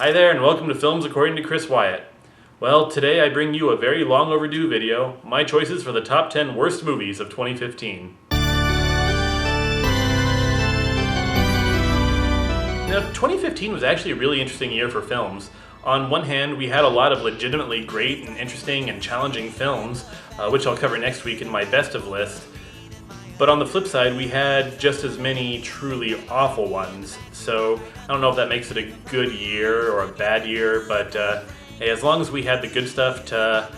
Hi there and welcome to Films According to Chris Wyatt. Well, today I bring you a very long overdue video, my choices for the top 10 worst movies of 2015. Now, 2015 was actually a really interesting year for films. On one hand, we had a lot of legitimately great and interesting and challenging films, which I'll cover next week in my best of list. But on the flip side, we had just as many truly awful ones. So I don't know if that makes it a good year or a bad year, but hey, as long as we had the good stuff to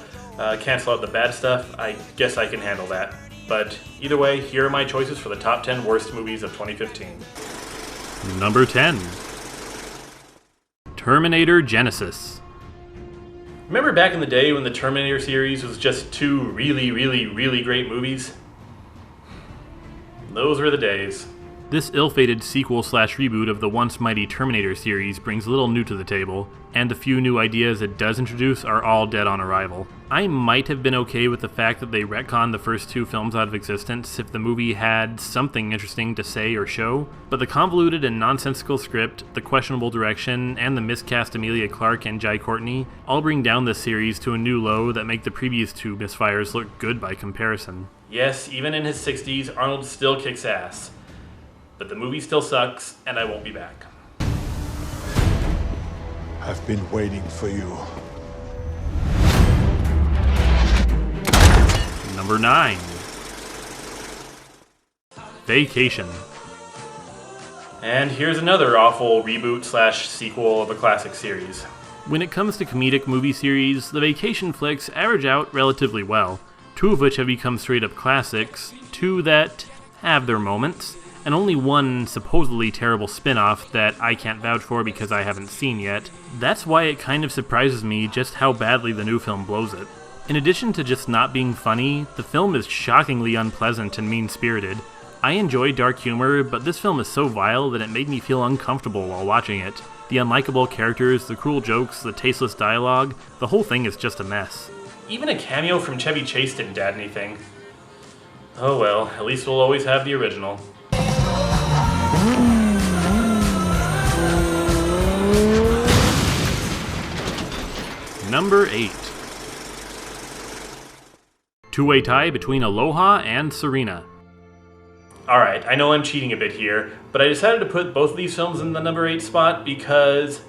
cancel out the bad stuff, I guess I can handle that. But either way, here are my choices for the top 10 worst movies of 2015. Number 10. Terminator Genisys. Remember back in the day when the Terminator series was just two really great movies? Those were the days. This ill-fated sequel/reboot of the once mighty Terminator series brings little new to the table, and the few new ideas it does introduce are all dead on arrival. I might have been okay with the fact that they retconned the first two films out of existence if the movie had something interesting to say or show, but the convoluted and nonsensical script, the questionable direction, and the miscast Emilia Clarke and Jai Courtney all bring down this series to a new low that make the previous two misfires look good by comparison. Yes, even in his 60s, Arnold still kicks ass. But the movie still sucks, and I won't be back. I've been waiting for you. Number 9. Vacation. And here's another awful reboot/sequel of a classic series. When it comes to comedic movie series, the Vacation flicks average out relatively well, two of which have become straight-up classics, two that have their moments, and only one supposedly terrible spin-off that I can't vouch for because I haven't seen yet. That's why it kind of surprises me just how badly the new film blows it. In addition to just not being funny, the film is shockingly unpleasant and mean-spirited. I enjoy dark humor, but this film is so vile that it made me feel uncomfortable while watching it. The unlikable characters, the cruel jokes, the tasteless dialogue, the whole thing is just a mess. Even a cameo from Chevy Chase didn't add anything. Oh well, at least we'll always have the original. Number 8. Two-way tie between Aloha and Serena. Alright, I know I'm cheating a bit here, but I decided to put both of these films in the number 8 spot because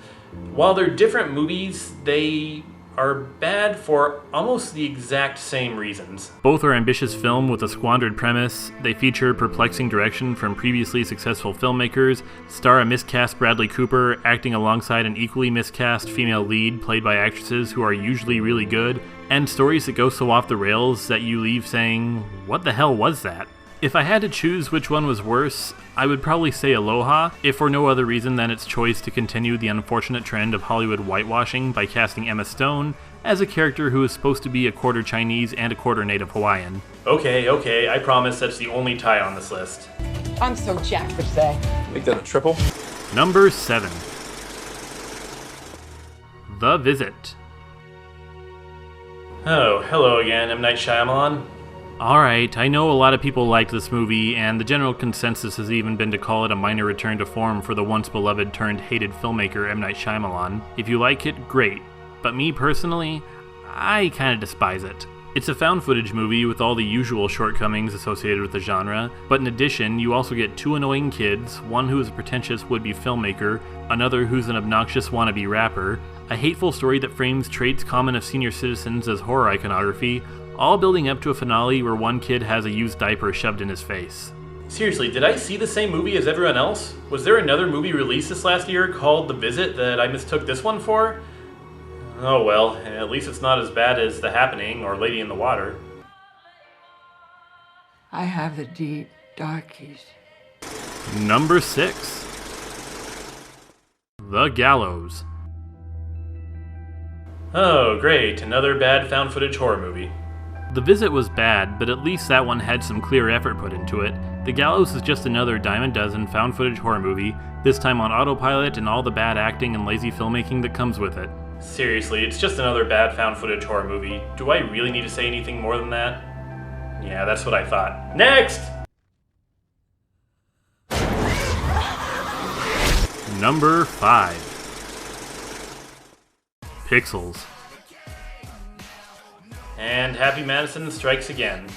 while they're different movies, they are bad for almost the exact same reasons. Both are ambitious film with a squandered premise. They feature perplexing direction from previously successful filmmakers, star a miscast Bradley Cooper acting alongside an equally miscast female lead played by actresses who are usually really good, and stories that go so off the rails that you leave saying, what the hell was that? If I had to choose which one was worse, I would probably say Aloha, if for no other reason than its choice to continue the unfortunate trend of Hollywood whitewashing by casting Emma Stone as a character who is supposed to be a quarter Chinese and a quarter Native Hawaiian. Okay, I promise that's the only tie on this list. I'm so jacked for today. Make that a triple. Number 7. The Visit. Oh, hello again, M. Night Shyamalan. Alright, I know a lot of people liked this movie, and the general consensus has even been to call it a minor return to form for the once beloved turned hated filmmaker M. Night Shyamalan. If you like it, great. But me personally, I kinda despise it. It's a found footage movie with all the usual shortcomings associated with the genre, but in addition, you also get two annoying kids, one who is a pretentious would-be filmmaker, another who's an obnoxious wannabe rapper, a hateful story that frames traits common of senior citizens as horror iconography, all building up to a finale where one kid has a used diaper shoved in his face. Seriously, did I see the same movie as everyone else? Was there another movie released this last year called The Visit that I mistook this one for? Oh well, at least it's not as bad as The Happening or Lady in the Water. I have the deep, darkies. Number 6. The Gallows. Oh great, another bad found footage horror movie. The Visit was bad, but at least that one had some clear effort put into it. The Gallows is just another dime a dozen found footage horror movie, this time on autopilot and all the bad acting and lazy filmmaking that comes with it. Seriously, it's just another bad found footage horror movie. Do I really need to say anything more than that? Yeah, that's what I thought. Next! Number 5. Pixels. And Happy Madison strikes again.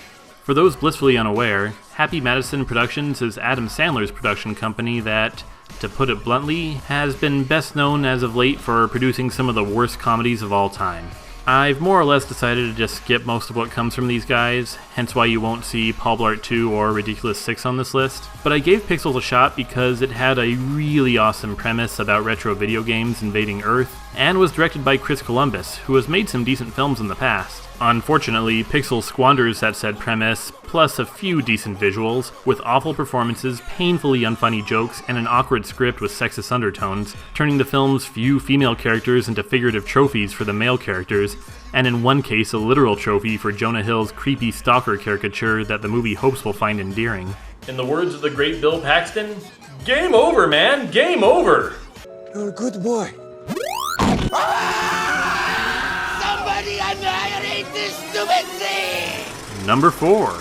For those blissfully unaware, Happy Madison Productions is Adam Sandler's production company that, to put it bluntly, has been best known as of late for producing some of the worst comedies of all time. I've more or less decided to just skip most of what comes from these guys, hence why you won't see Paul Blart 2 or Ridiculous 6 on this list, but I gave Pixels a shot because it had a really awesome premise about retro video games invading Earth, and was directed by Chris Columbus, who has made some decent films in the past. Unfortunately, Pixels squanders that said premise, plus a few decent visuals, with awful performances, painfully unfunny jokes, and an awkward script with sexist undertones, turning the film's few female characters into figurative trophies for the male characters, and in one case a literal trophy for Jonah Hill's creepy stalker caricature that the movie hopes will find endearing. In the words of the great Bill Paxton, game over, man! Game over! You're a good boy. Somebody annihilate this stupid thing! Number 4.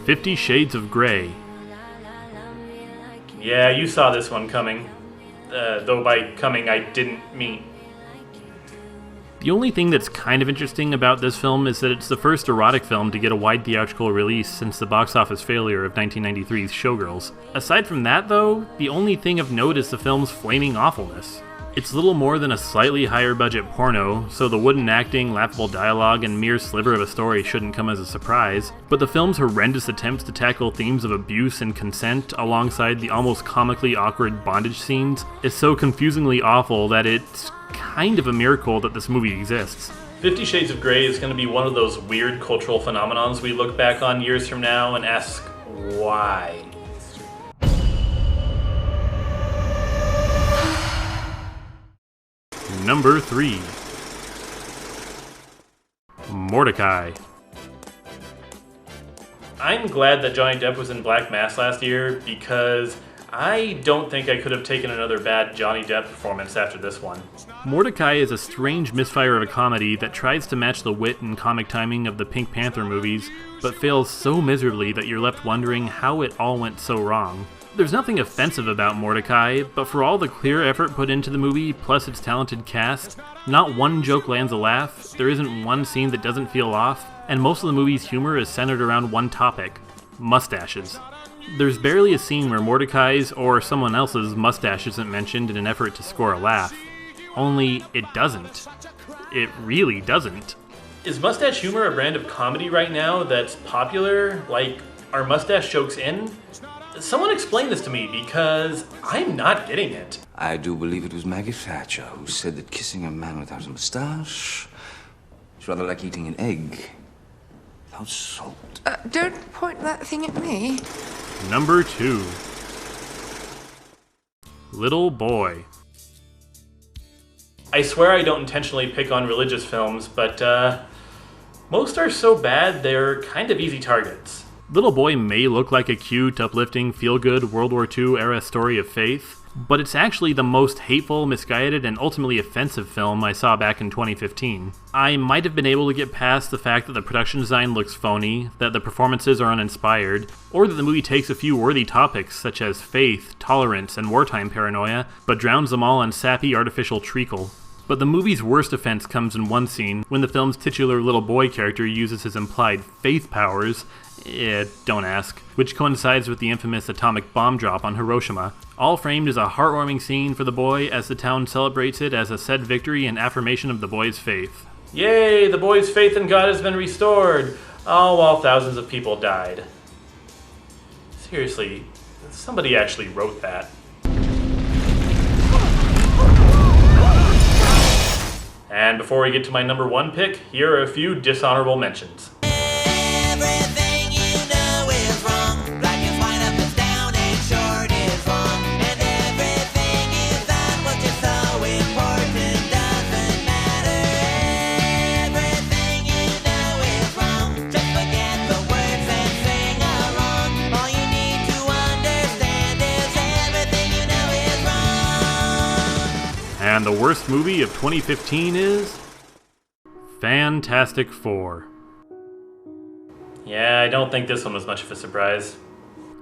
50 Shades of Grey. Yeah, you saw this one coming. Though by coming I didn't mean. The only thing that's kind of interesting about this film is that it's the first erotic film to get a wide theatrical release since the box office failure of 1993's Showgirls. Aside from that, though, the only thing of note is the film's flaming awfulness. It's little more than a slightly higher budget porno, so the wooden acting, laughable dialogue, and mere sliver of a story shouldn't come as a surprise, but the film's horrendous attempts to tackle themes of abuse and consent alongside the almost comically awkward bondage scenes is so confusingly awful that it's kind of a miracle that this movie exists. 50 Shades of Grey is going to be one of those weird cultural phenomenons we look back on years from now and ask, why? Number 3. Mordecai. I'm glad that Johnny Depp was in Black Mass last year because I don't think I could have taken another bad Johnny Depp performance after this one. Mordecai is a strange misfire of a comedy that tries to match the wit and comic timing of the Pink Panther movies, but fails so miserably that you're left wondering how it all went so wrong. There's nothing offensive about Mordecai, but for all the clear effort put into the movie, plus its talented cast, not one joke lands a laugh, there isn't one scene that doesn't feel off, and most of the movie's humor is centered around one topic: mustaches. There's barely a scene where Mordecai's or someone else's mustache isn't mentioned in an effort to score a laugh. Only it doesn't. It really doesn't. Is mustache humor a brand of comedy right now that's popular? Like, are mustache jokes in? Someone explain this to me, because I'm not getting it. I do believe it was Maggie Thatcher who said that kissing a man without a moustache is rather like eating an egg without salt. Don't point that thing at me. Number 2. Little Boy. I swear I don't intentionally pick on religious films, but most are so bad they're kind of easy targets. Little Boy may look like a cute, uplifting, feel-good World War II era story of faith, but it's actually the most hateful, misguided, and ultimately offensive film I saw back in 2015. I might have been able to get past the fact that the production design looks phony, that the performances are uninspired, or that the movie takes a few worthy topics such as faith, tolerance, and wartime paranoia, but drowns them all in sappy artificial treacle. But the movie's worst offense comes in one scene, when the film's titular little boy character uses his implied faith powers, don't ask, which coincides with the infamous atomic bomb drop on Hiroshima, all framed as a heartwarming scene for the boy as the town celebrates it as a said victory and affirmation of the boy's faith. Yay, the boy's faith in God has been restored, all while thousands of people died. Seriously, somebody actually wrote that. And before we get to my number 1 pick, here are a few dishonorable mentions. Everything you know is wrong. Black is white, up is down, and short is wrong. And everything you thought was just so important doesn't matter. Everything you know is wrong. Just forget the words and sing along. All you need to understand is everything you know is wrong. And the worst movie of 2015 is Fantastic Four. Yeah, I don't think this one was much of a surprise.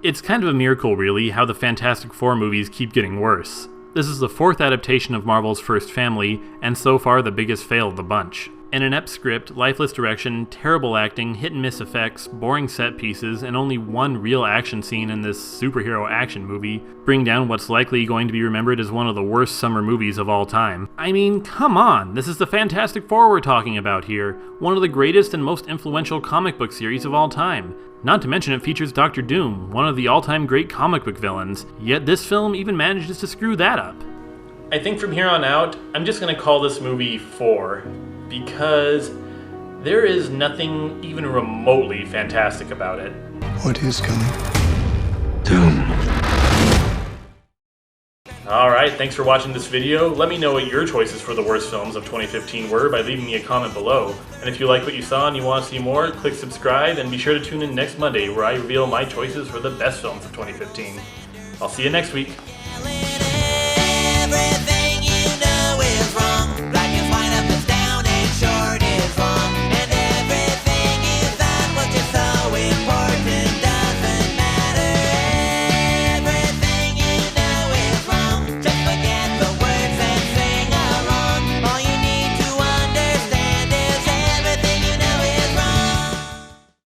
It's kind of a miracle, really, how the Fantastic Four movies keep getting worse. This is the 4th adaptation of Marvel's First Family, and so far the biggest fail of the bunch. An inept script, lifeless direction, terrible acting, hit-and-miss effects, boring set pieces, and only one real action scene in this superhero action movie bring down what's likely going to be remembered as one of the worst summer movies of all time. I mean, come on, this is the Fantastic Four we're talking about here, one of the greatest and most influential comic book series of all time. Not to mention it features Dr. Doom, one of the all-time great comic book villains, yet this film even manages to screw that up. I think from here on out, I'm just going to call this movie 4, because there is nothing even remotely fantastic about it. What is coming? Doom. Alright, thanks for watching this video. Let me know what your choices for the worst films of 2015 were by leaving me a comment below. And if you like what you saw and you want to see more, click subscribe and be sure to tune in next Monday where I reveal my choices for the best films of 2015. I'll see you next week. Everything